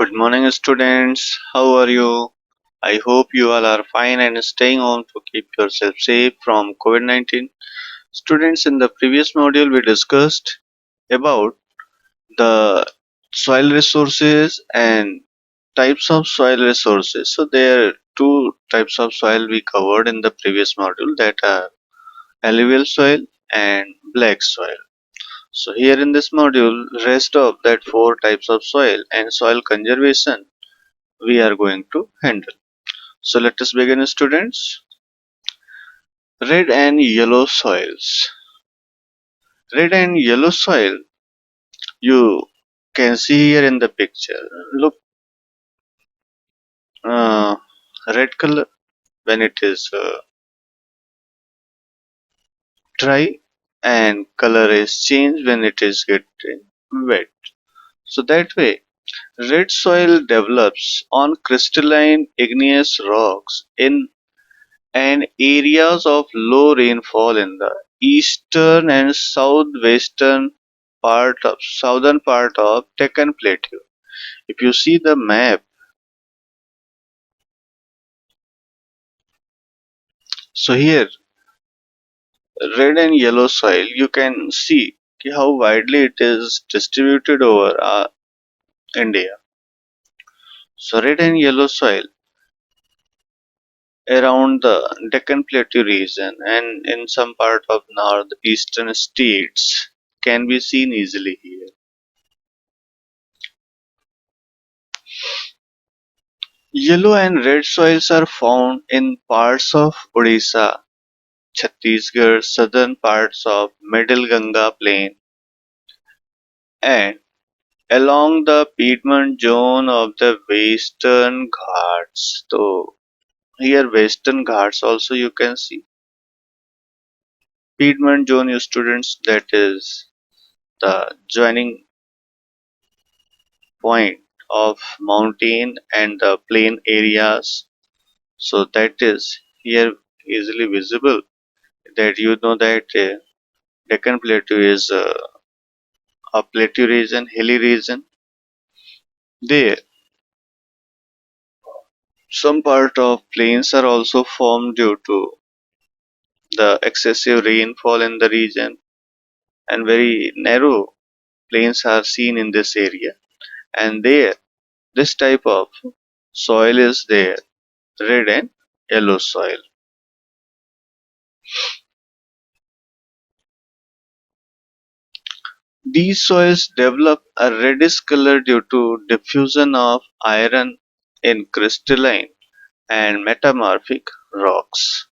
Good morning, students. How are you? I hope you all are fine and staying home to keep yourself safe from COVID-19. Students, in the previous module, we discussed about the soil resources and types of soil resources. So, there are two types of soil we covered in the previous module, that are alluvial soil and black soil. So, here in this module, rest of that four types of soil and soil conservation we are going to handle. So let us begin, students. Red and yellow soils. Red and yellow soil you can see here in the picture. Look, uh, red color when it is dry, and color is changed when it is getting wet. So that way, red soil develops on crystalline igneous rocks in and areas of low rainfall in the eastern and southern part of Deccan Plateau. If you see the map, so here red and yellow soil, you can see how widely it is distributed over India. So red and yellow soil around the Deccan Plateau region and in some part of northeastern states can be seen easily here. Yellow and red soils are found in parts of Odisha, Chhattisgarh, southern parts of Middle Ganga Plain, and along the Piedmont zone of the Western Ghats. So here Western Ghats also you can see. Piedmont zone, you students, that is the joining point of mountain and the plain areas. So that is here easily visible, that you know that Deccan Plateau is a plateau region, hilly region. There, some part of plains are also formed due to the excessive rainfall in the region, and very narrow plains are seen in this area. And there, this type of soil is there, red and yellow soil. These soils develop a reddish color due to diffusion of iron in crystalline and metamorphic rocks.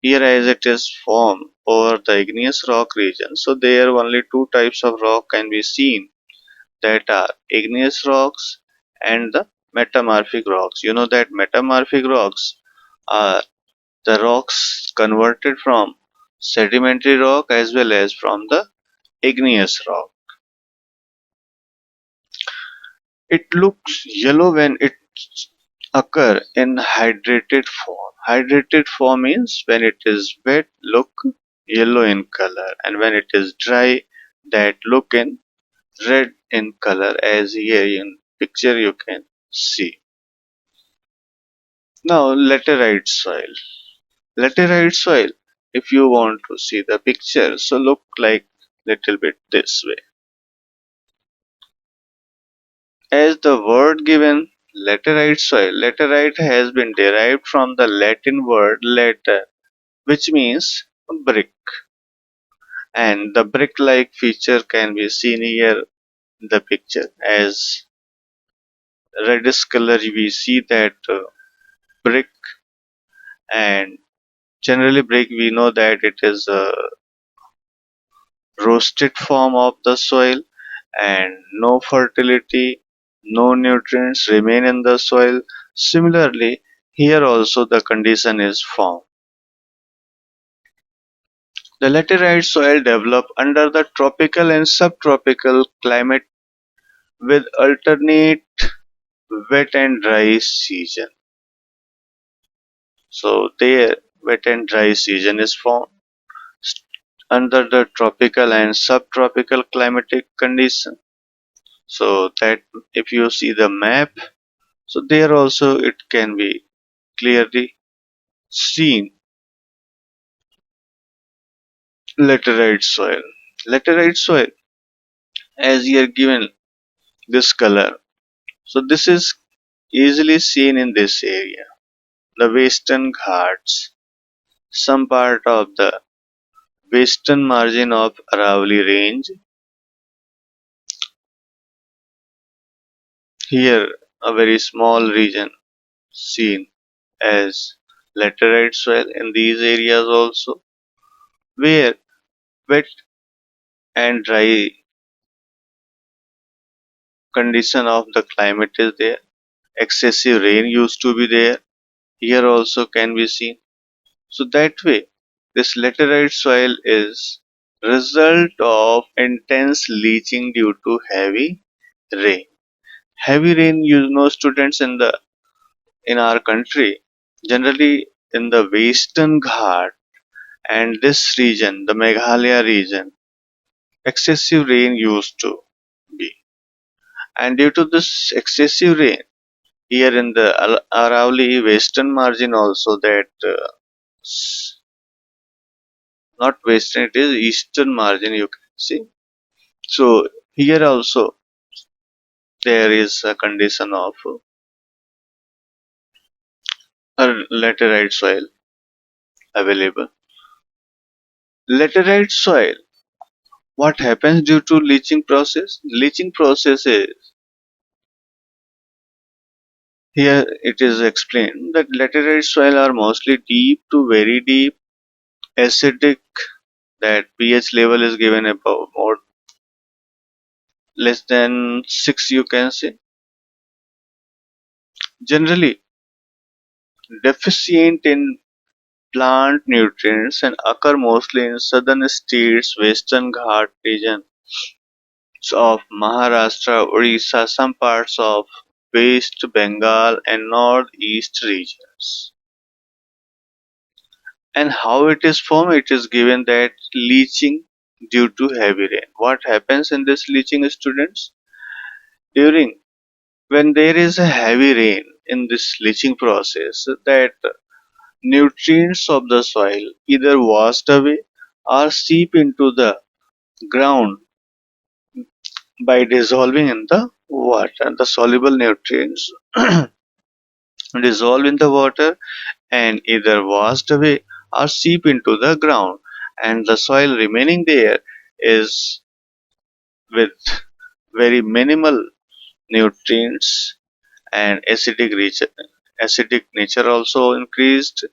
Here, as it is formed over the igneous rock region, so there only two types of rock can be seen, that are igneous rocks and the metamorphic rocks. You know that metamorphic rocks are the rocks converted from sedimentary rock as well as from the igneous rock. It looks yellow when it occur in hydrated form. Hydrated form means when it is wet, look yellow in color, and when it is dry, that look in red in color, as here in picture you can see. Now laterite soil. Laterite soil, if you want to see the picture, so look like little bit this way. As the word given, laterite soil, laterite has been derived from the Latin word later, which means brick, and the brick-like feature can be seen here in the picture. As reddish color, we see that brick, and generally brick we know that it is a roasted form of the soil, and no fertility, no nutrients remain in the soil. Similarly, here also the condition is found. The laterite soil develop under the tropical and subtropical climate with alternate wet and dry season. So there wet and dry season is found under the tropical and subtropical climatic condition. So that if you see the map, so there also it can be clearly seen. Laterite soil. Laterite soil, as here given this color. So this is easily seen in this area. The Western Ghats, some part of the western margin of Aravalli Range. Here a very small region seen as laterite soil in these areas also, where wet and dry condition of the climate is there. Excessive rain used to be there. Here also can be seen. So that way, this laterite soil is result of intense leaching due to heavy rain. Heavy rain, you know, students, in our country, generally in the Western Ghat and this region, the Meghalaya region, excessive rain used to be. And due to this excessive rain, here in the Aravalli western margin also that not western, it is eastern margin you can see. So here also there is a condition of a laterite soil available. Laterite soil, what happens due to leaching process? Leaching process is, here it is explained that laterite soil are mostly deep to very deep, acidic, that pH level is given above or less than 6 you can say. Generally deficient in plant nutrients and occur mostly in southern states, western Ghat region of Maharashtra, Orissa, some parts of West Bengal and northeast regions. And how it is formed? It is given that leaching due to heavy rain. What happens in this leaching, students? During when there is a heavy rain in this leaching process, that nutrients of the soil either washed away or seep into the ground by dissolving in the water. The soluble nutrients dissolve in the water and either washed away or seep into the ground, and the soil remaining there is with very minimal nutrients, and acidic nature also increased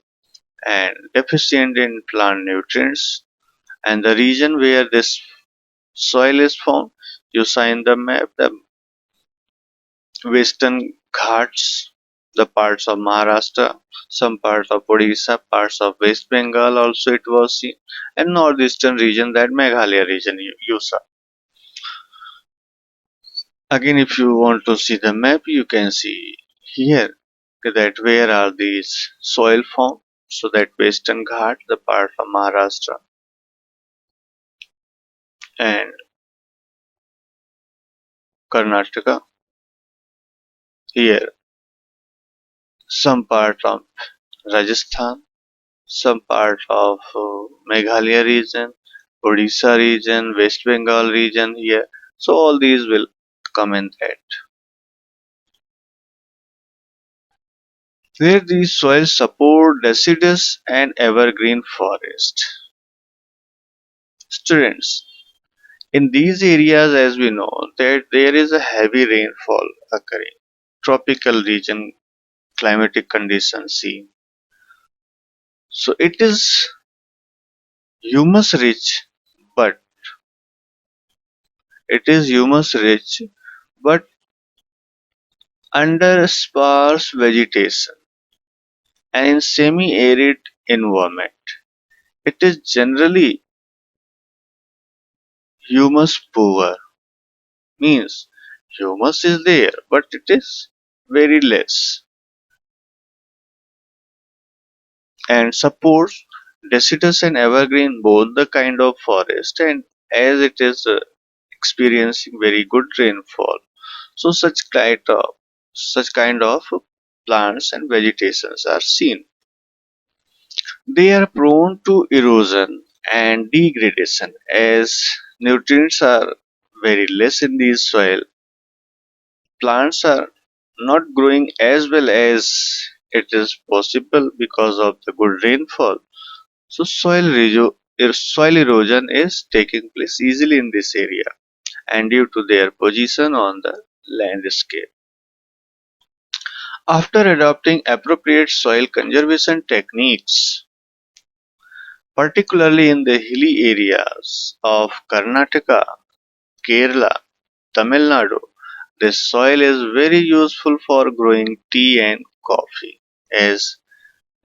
and deficient in plant nutrients. And the region where this soil is found, you sign the map, the Western Ghats, the parts of Maharashtra, some parts of Odisha, parts of West Bengal also it was seen, and northeastern region, that Meghalaya region you saw. Again, if you want to see the map, you can see here that where are these soil found. So that Western Ghat, the part of Maharashtra, and Karnataka, here some part of Rajasthan, some part of Meghalaya region, Odisha region, West Bengal region here. So all these will come in that. Where these soils support deciduous and evergreen forest. Students, in these areas, as we know, that there is a heavy rainfall occurring. Tropical region climatic conditions seen. So it is humus rich, but but under sparse vegetation and in semi-arid environment. It is generally humus poor, means humus is there, but it is very less, and supports deciduous and evergreen both the kind of forest, and as it is experiencing very good rainfall. So such kind of plants and vegetations are seen. They are prone to erosion and degradation as nutrients are very less in the soil. Plants are not growing as well as it is possible because of the good rainfall. So soil erosion is taking place easily in this area and due to their position on the landscape. After adopting appropriate soil conservation techniques, particularly in the hilly areas of Karnataka, Kerala, Tamil Nadu, this soil is very useful for growing tea and coffee. As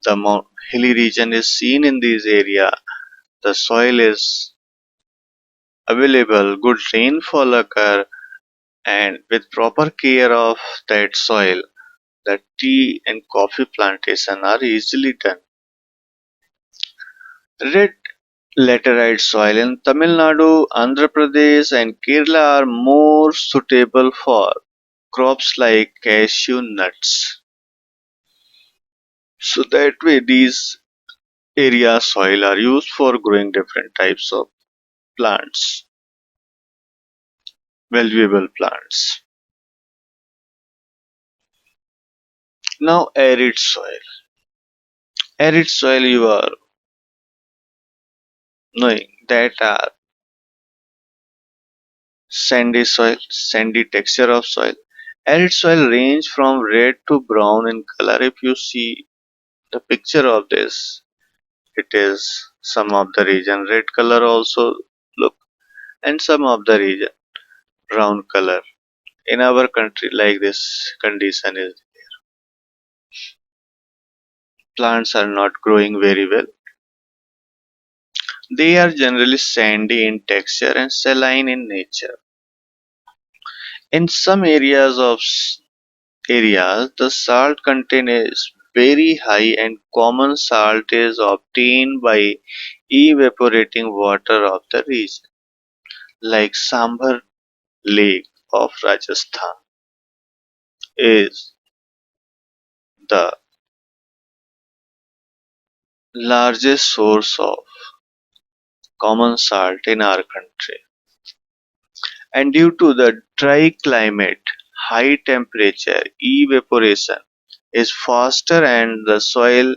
the hilly region is seen in this area, the soil is available, good rainfall occur, and with proper care of that soil, the tea and coffee plantation are easily done. Red Laterite soil in Tamil Nadu, Andhra Pradesh, and Kerala are more suitable for crops like cashew nuts. So that way, these area soil are used for growing different types of plants, valuable plants. Now, arid soil. Arid soil, you are knowing that are sandy soil, sandy texture of soil. Arid soil range from red to brown in color. If you see the picture of this, it is some of the region red color also look, and some of the region brown color. In our country, like this condition is, plants are not growing very well. They are generally sandy in texture and saline in nature. In some areas, the salt content is very high and common salt is obtained by evaporating water of the region, like Sambhar Lake of Rajasthan is the largest source of common salt in our country. And due to the dry climate, high temperature, evaporation is faster and the soil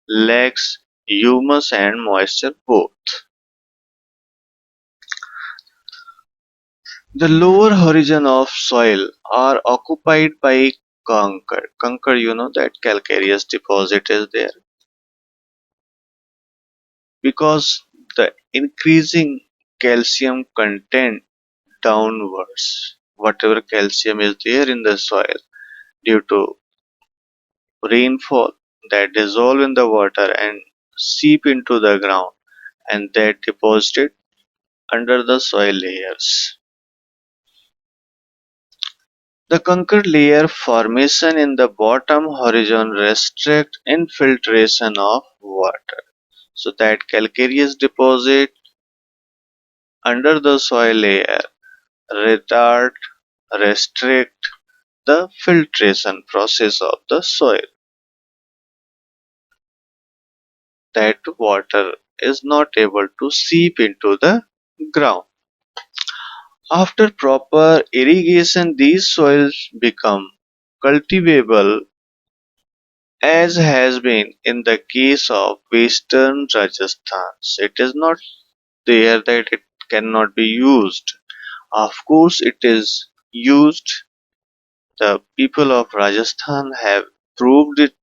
lacks humus and moisture both. The lower horizon of soil are occupied by concrete. Concrete, you know that calcareous deposit is there because the increasing calcium content downwards. Whatever calcium is there in the soil due to rainfall that dissolve in the water and seep into the ground and that deposited under the soil layers. The concrete layer formation in the bottom horizon restrict infiltration of water. So that calcareous deposit under the soil layer retard restrict the filtration process of the soil. That water is not able to seep into the ground. After proper irrigation, these soils become cultivable, as has been in the case of western Rajasthan. So it is not there that it cannot be used. Of course, it is used. The people of Rajasthan have proved it.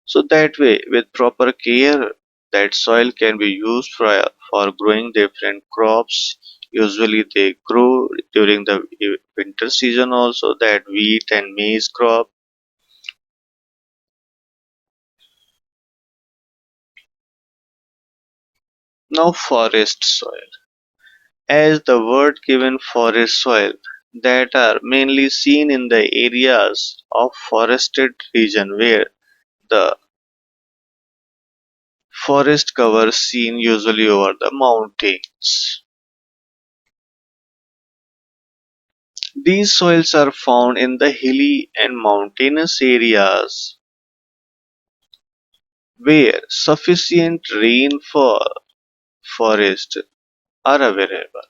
So that way, with proper care, that soil can be used for growing different crops. Usually they grow during the winter season also, that wheat and maize crop. Now forest soil. As the word given forest soil, that are mainly seen in the areas of forested region where the forest cover seen usually over the mountains. These soils are found in the hilly and mountainous areas where sufficient rainfall forests are available.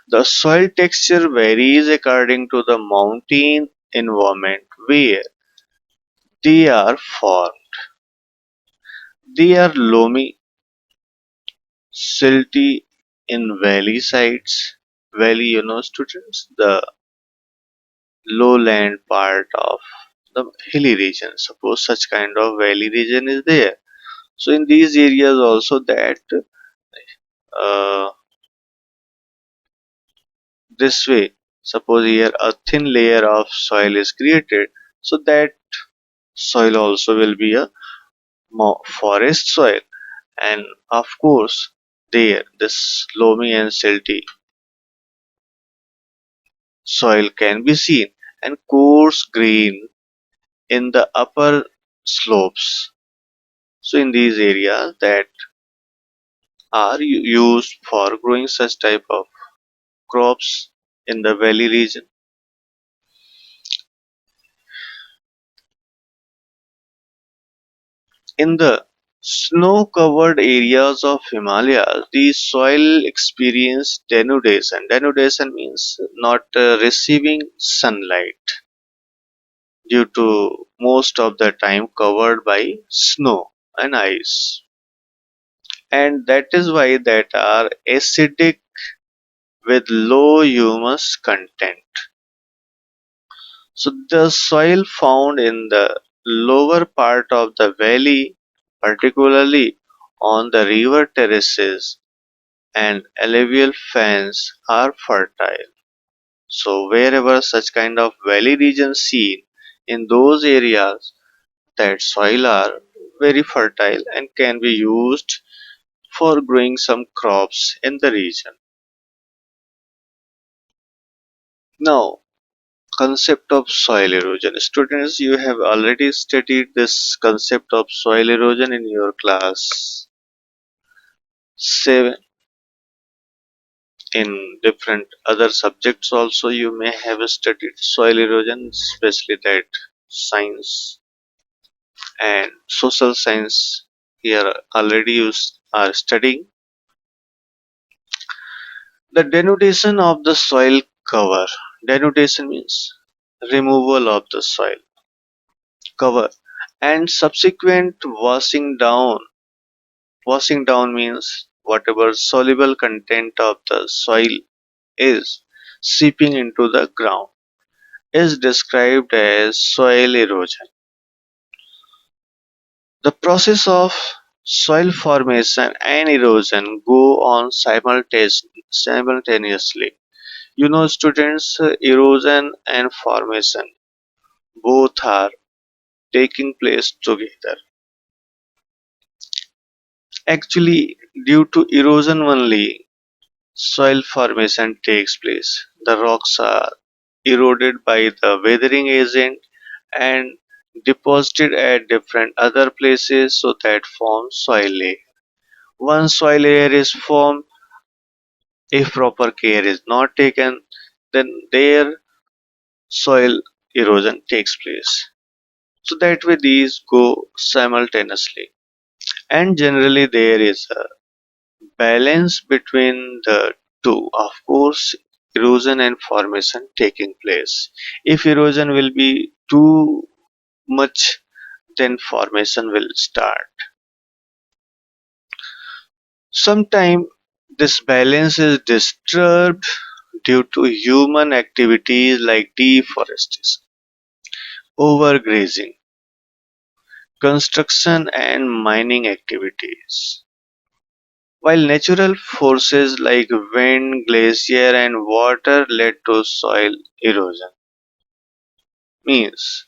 The soil texture varies according to the mountain environment where they are formed. They are loamy, silty in valley sites. Valley, students, the lowland part of the hilly region. Suppose such kind of valley region is there. So in these areas also that uh, this way, suppose here a thin layer of soil is created, so that soil also will be a forest soil, and of course there this loamy and silty soil can be seen, and coarse grain in the upper slopes. So in these areas that are used for growing such type of crops in the valley region. In the snow-covered areas of Himalayas, the soil experience denudation. Denudation means not receiving sunlight due to most of the time covered by snow and ice. And that is why that are acidic with low humus content. So the soil found in the lower part of the valley, particularly on the river terraces and alluvial fans, are fertile. So wherever such kind of valley regions seen, in those areas that soil are very fertile and can be used for growing some crops in the region. Now, concept of soil erosion. Students, you have already studied this concept of soil erosion in your class 7. In different other subjects also you may have studied soil erosion, especially that science and social science here already you are studying. The denudation of the soil cover. Denudation means removal of the soil cover and subsequent washing down. Washing down means whatever soluble content of the soil is seeping into the ground is described as soil erosion. The process of soil formation and erosion go on simultaneously. Students, erosion and formation both are taking place together. Actually, due to erosion only, soil formation takes place. The rocks are eroded by the weathering agent and deposited at different other places so that forms soil layer. Once soil layer is formed, if proper care is not taken, then there soil erosion takes place. So that way these go simultaneously. And generally there is a balance between the two. Of course, erosion and formation taking place. If erosion will be too much, then formation will start. Sometimes this balance is disturbed due to human activities like deforestation, overgrazing, construction and mining activities. While natural forces like wind, glacier and water led to soil erosion. Means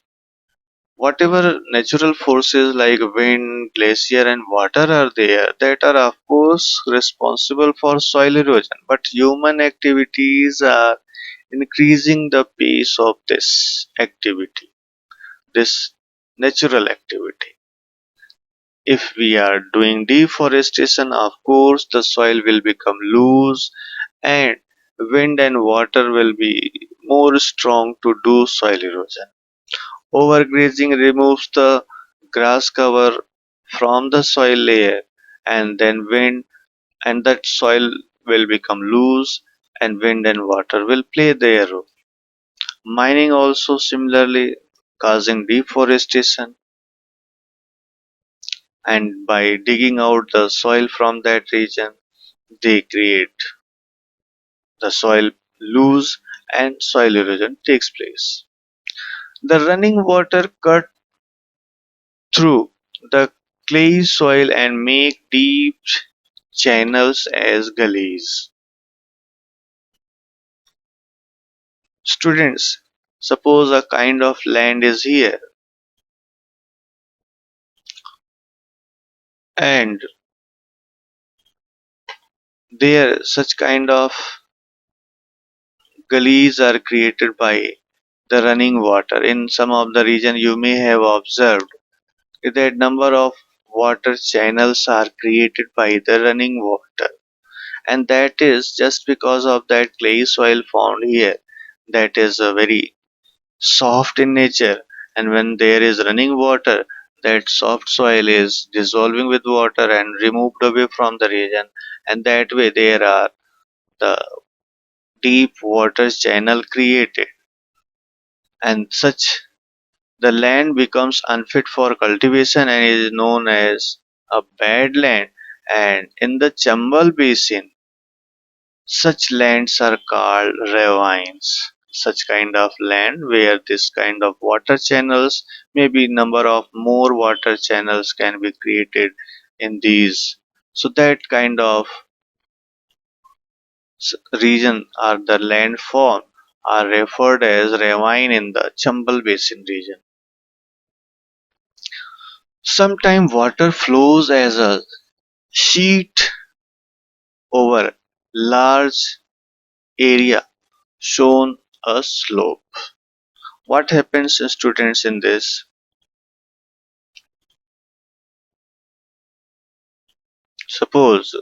whatever natural forces like wind, glacier and water are there that are of course responsible for soil erosion, but human activities are increasing the pace of this activity, this natural activity. If we are doing deforestation, of course the soil will become loose, and wind and water will be more strong to do soil erosion. Overgrazing removes the grass cover from the soil layer, and then wind and that soil will become loose, and wind and water will play their role. Mining also similarly causing deforestation, and by digging out the soil from that region, they create the soil loose and soil erosion takes place. The running water cut through the clay soil and make deep channels as gullies. Students, suppose a kind of land is here and there such kind of gullies are created by the running water. In some of the region you may have observed that number of water channels are created by the running water, and that is just because of that clay soil found here, that is very soft in nature, and when there is running water, that soft soil is dissolving with water and removed away from the region, and that way there are the deep water channel created, and such the land becomes unfit for cultivation and is known as a bad land. And in the Chambal basin, such lands are called ravines. Such kind of land where this kind of water channels, maybe number of more water channels can be created in these. So that kind of region or the landform are referred as ravine in the Chambal basin region. Sometimes water flows as a sheet over large area shown a slope. What happens, students, in this? Suppose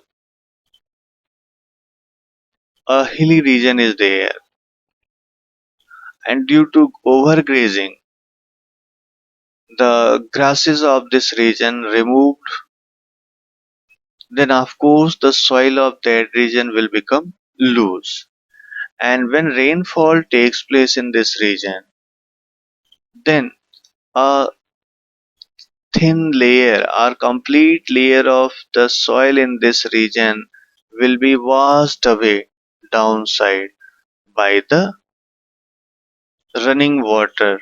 a hilly region is there, and due to overgrazing, the grasses of this region removed, then of course the soil of that region will become loose. And when rainfall takes place in this region, then a thin layer or complete layer of the soil in this region will be washed away downside by the running water.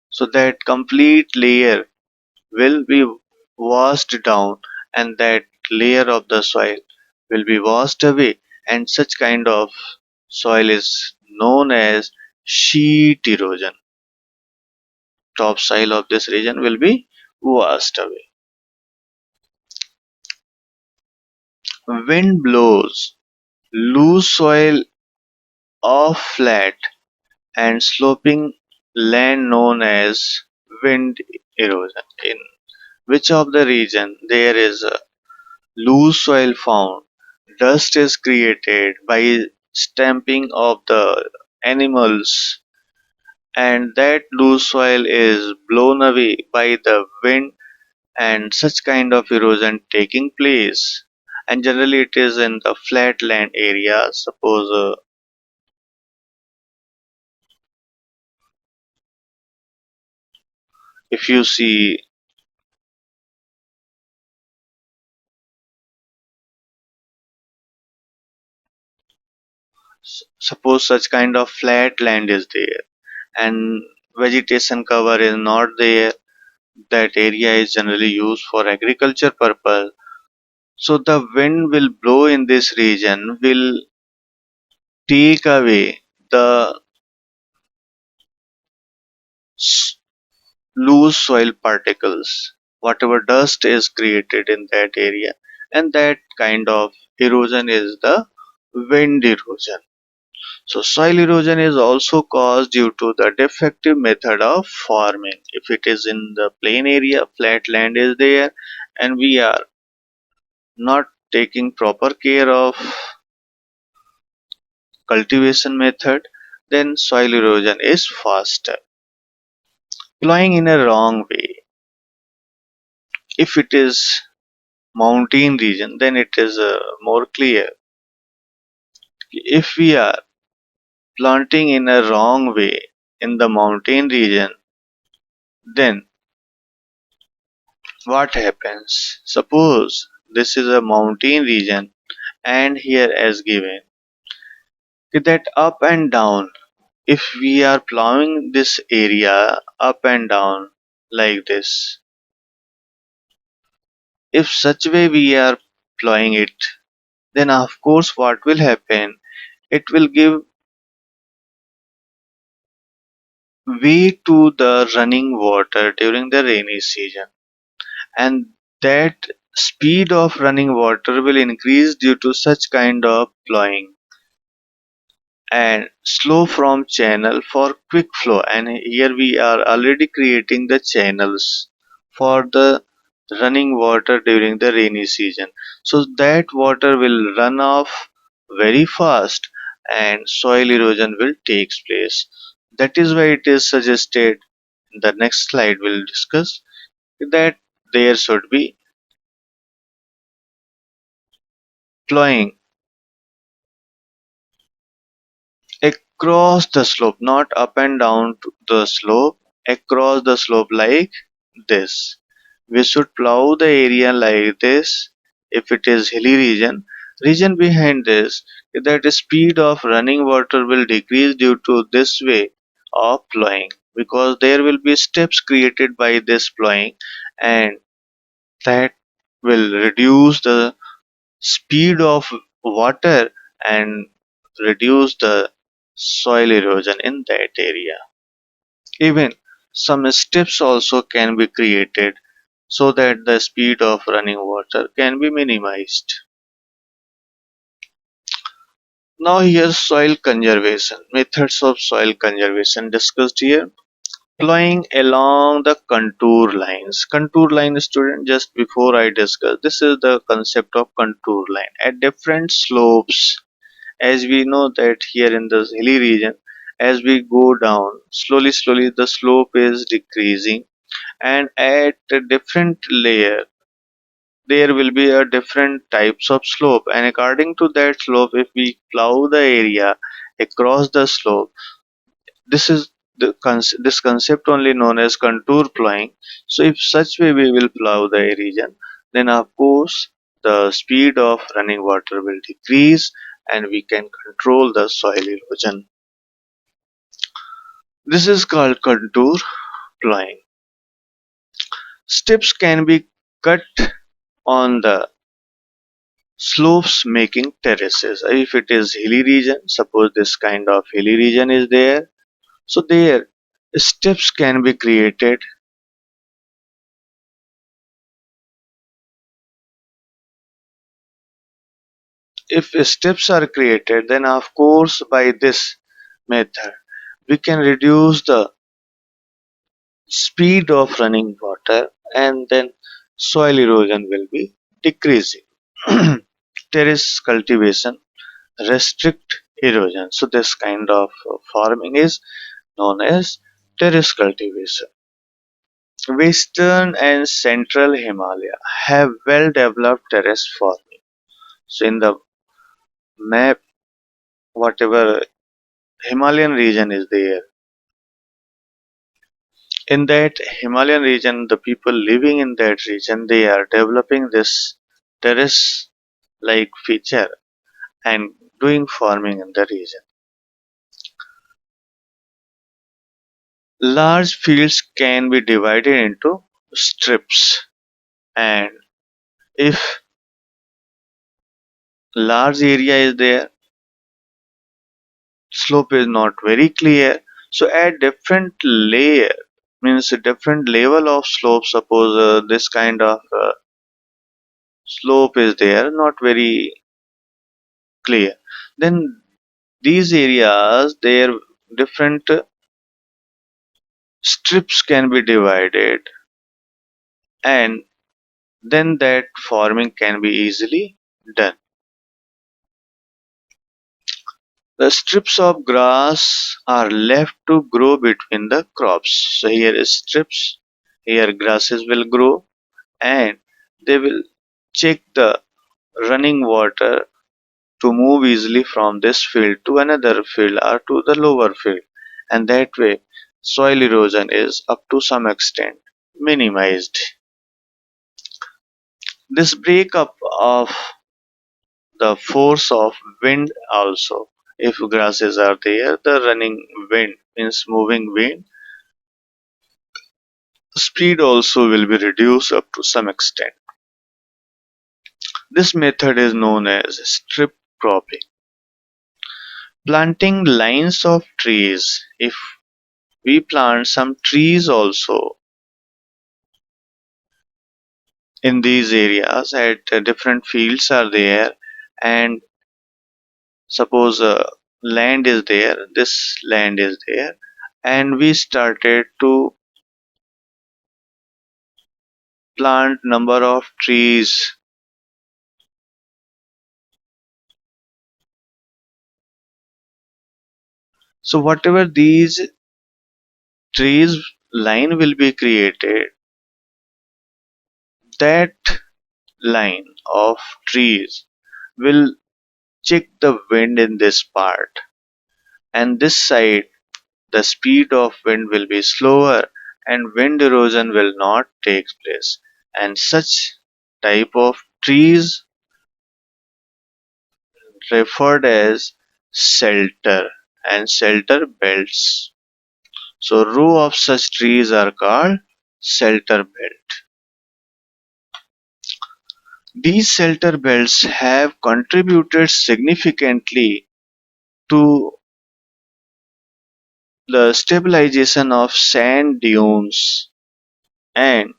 So that complete layer will be washed down, and that layer of the soil will be washed away, and such kind of soil is known as sheet erosion. Topsoil of this region will be washed away. Wind blows loose soil off flat and sloping land known as wind erosion. In which of the region there is a loose soil found, dust is created by stamping of the animals, and that loose soil is blown away by the wind, and such kind of erosion taking place. And generally it is in the flat land area. Suppose if you see, suppose such kind of flat land is there and vegetation cover is not there, that area is generally used for agriculture purpose. So the wind will blow in this region, will take away the s- loose soil particles, whatever dust is created in that area, and that kind of erosion is the wind erosion. So soil erosion is also caused due to the defective method of farming. If it is in the plain area, flat land is there, and we are not taking proper care of cultivation method, then soil erosion is faster. Plowing in a wrong way, if it is mountain region, then it is more clear. If we are planting in a wrong way in the mountain region, then what happens? Suppose this is a mountain region and here as given that up and down, if we are plowing this area up and down like this, if such way we are plowing it, then of course what will happen? It will give way to the running water during the rainy season, and that speed of running water will increase due to such kind of plowing, and slow from channel for quick flow, and here we are already creating the channels for the running water during the rainy season, so that water will run off very fast and soil erosion will take place. That is why it is suggested in the next slide we'll discuss that there should be plowing across the slope, not up and down to the slope, across the slope like this. We should plow the area like this. If it is hilly region behind this, that the speed of running water will decrease due to this way of plowing, because there will be steps created by this plowing, and that will reduce the speed of water and reduce the soil erosion in that area. Even some steps also can be created so that the speed of running water can be minimized. Now here's soil conservation, methods of soil conservation discussed here. Plowing along the contour lines. Contour line, student, just before I discuss, this is the concept of contour line. At different slopes, as we know that here in the hilly region, as we go down slowly the slope is decreasing, and at a different layer there will be a different types of slope, and according to that slope if we plow the area across the slope, this is this concept only known as contour plowing. So if such way we will plow the region, then of course the speed of running water will decrease and we can control the soil erosion. This is called contour plowing. Steps can be cut on the slopes making terraces. If it is hilly region, suppose this kind of hilly region is there, so there steps can be created. If steps are created, then of course by this method we can reduce the speed of running water, and then soil erosion will be decreasing. Terrace cultivation restrict erosion. So this kind of farming is known as terrace cultivation. Western and central Himalaya have well developed terrace farming. So in the map, whatever Himalayan region is there, in that Himalayan region, the people living in that region, they are developing this terrace like feature and doing farming in the region. Large fields can be divided into strips, and if large area is there, slope is not very clear, so at different layer, means a different level of slope, suppose this kind of slope is there, not very clear, then these areas their different strips can be divided, and then that farming can be easily done. The strips of grass are left to grow between the crops. So here is strips, here grasses will grow and they will check the running water to move easily from this field to another field or to the lower field, and that way soil erosion is up to some extent minimized. This breakup of the force of wind also, if grasses are there, the running wind means moving wind speed also will be reduced up to some extent. This method is known as strip cropping. Planting lines of trees. If we plant some trees also in these areas at different fields are there, and suppose land is there, this land is there, and we started to plant number of trees. So whatever these trees line will be created, that line of trees will check the wind in this part, and this side the speed of wind will be slower and wind erosion will not take place, and such type of trees referred as shelter and shelter belts. So row of such trees are called shelter belt. These shelter belts have contributed significantly to the stabilization of sand dunes and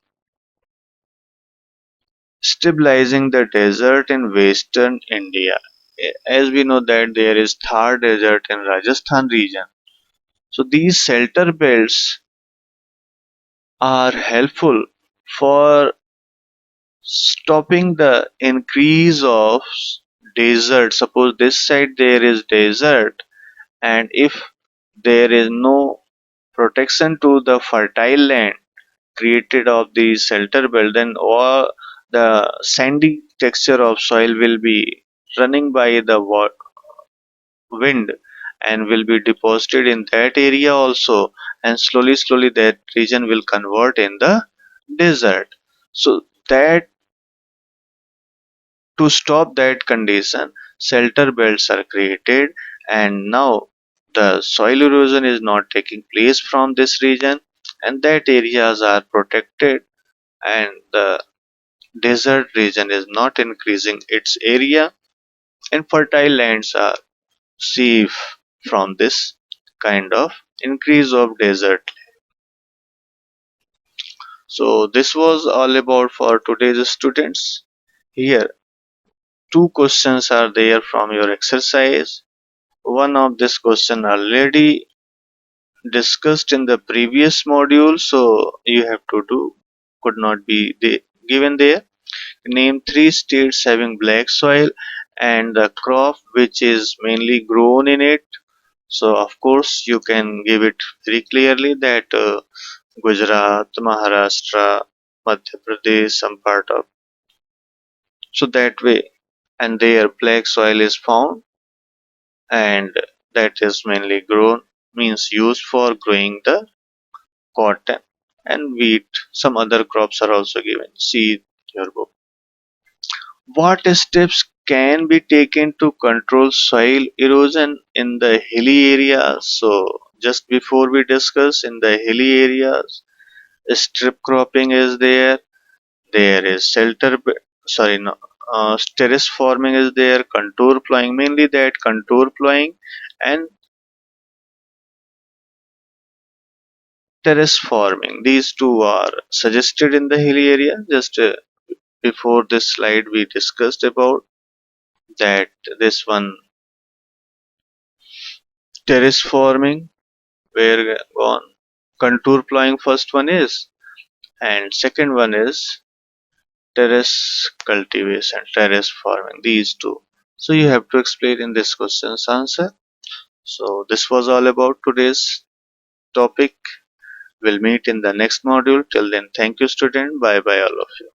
stabilizing the desert in western India. As we know that there is Thar desert in Rajasthan region. So these shelter belts are helpful for stopping the increase of desert. Suppose this side there is desert, and if there is no protection to the fertile land created of the shelter belt, then all the sandy texture of soil will be running by the wind and will be deposited in that area also, and slowly that region will convert in the desert. So that to stop that condition, shelter belts are created, and now the soil erosion is not taking place from this region, and that areas are protected, and the desert region is not increasing its area, and fertile lands are safe from this kind of increase of desert. So this was all about for today's students. Here two questions are there from your exercise. One of this question already discussed in the previous module, so you have to do, could not be given there. Name three states having black soil and the crop which is mainly grown in it. So of course you can give it very clearly that Gujarat, Maharashtra, Madhya Pradesh, some part of, so that way, and there black soil is found, and that is mainly grown, means used for growing the cotton and wheat. Some other crops are also given. See your book. What steps can be taken to control soil erosion in the hilly areas? So just before we discuss, in the hilly areas, strip cropping is there. There is sorry, no, terrace farming is there. Contour plowing, mainly that contour plowing and terrace farming. These two are suggested in the hilly area. Just before this slide, we discussed about that this one terrace farming where gone. Contour plowing first one is, and second one is terrace cultivation, terrace farming. These two. So you have to explain in this question's answer. So this was all about today's topic. We'll meet in the next module. Till then, thank you, student. Bye bye, all of you.